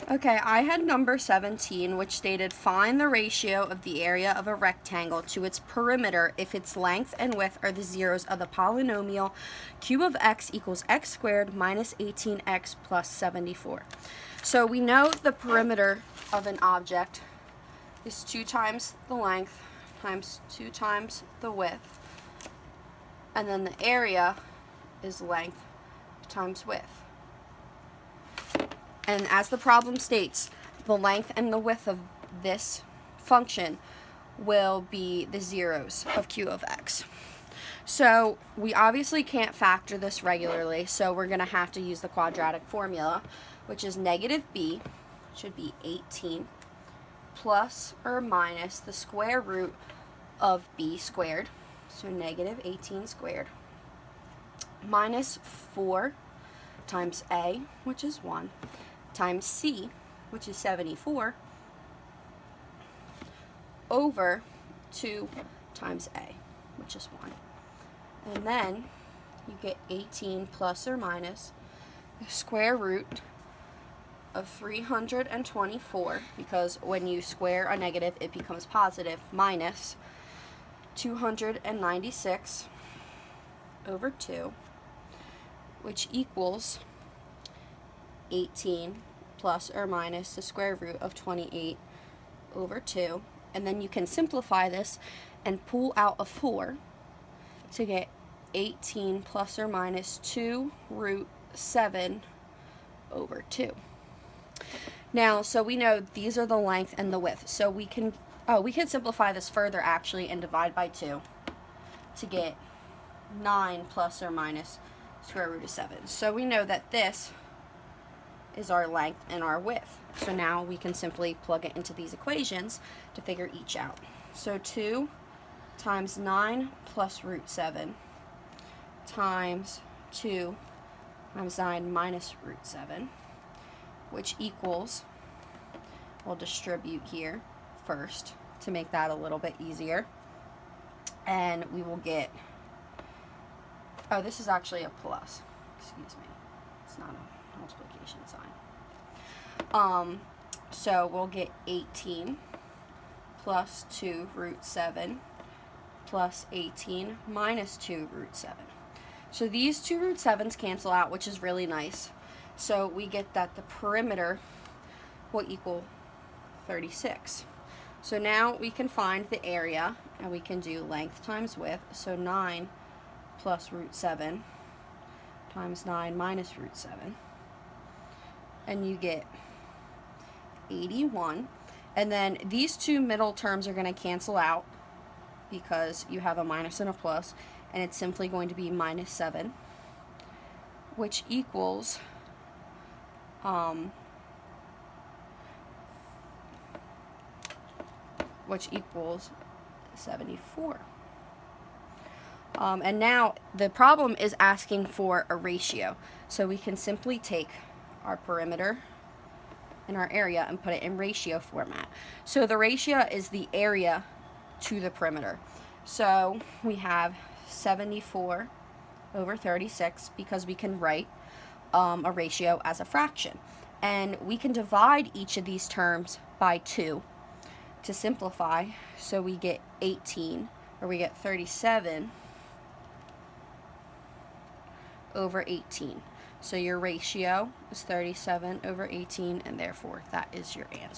Okay, I had number 17, which stated find the ratio of the area of a rectangle to its perimeter if its length and width are the zeros of the polynomial cube of x equals x squared minus 18x plus 74. So we know the perimeter of an object is 2 times the length times 2 times the width, and then the area is length times width. And as the problem states, the length and the width of this function will be the zeros of q of x. So we obviously can't factor this regularly, so we're going to have to use the quadratic formula, which is negative b, should be 18, plus or minus the square root of b squared, so negative 18 squared, minus 4 times a, which is 1, times c, which is 74, over 2 times a, which is 1. And then you get 18 plus or minus the square root of 324, because when you square a negative, it becomes positive, minus 296 over 2, which equals 18 plus or minus the square root of 28 over 2. And then you can simplify this and pull out a 4 to get 18 plus or minus 2 root 7 over 2. Now, so we know these are the length and the width. So we can simplify this further actually and divide by 2 to get 9 plus or minus square root of 7. So we know that this is our length and our width. So now we can simply plug it into these equations to figure each out. So 2 times 9 plus root 7 times 2 times 9 minus root 7, which equals, we'll distribute here first to make that a little bit easier, and we will get, oh, this is actually a plus, excuse me, it's not a multiplication sign. So we'll get 18 plus 2 root 7 plus 18 minus 2 root 7. So these 2 root 7s cancel out, which is really nice. So we get that the perimeter will equal 36. So now we can find the area, and we can do length times width. So 9 plus root 7 times 9 minus root 7. And you get 81. And then these two middle terms are going to cancel out because you have a minus and a plus, and it's simply going to be minus 7, which equals which equals 74. And now the problem is asking for a ratio. So we can simply take our perimeter and our area and put it in ratio format. So the ratio is the area to the perimeter. So we have 74 over 36 because we can write a ratio as a fraction. And we can divide each of these terms by 2 to simplify. So we get 18, or we get 37 over 18. So your ratio is 37 over 18, and therefore that is your answer.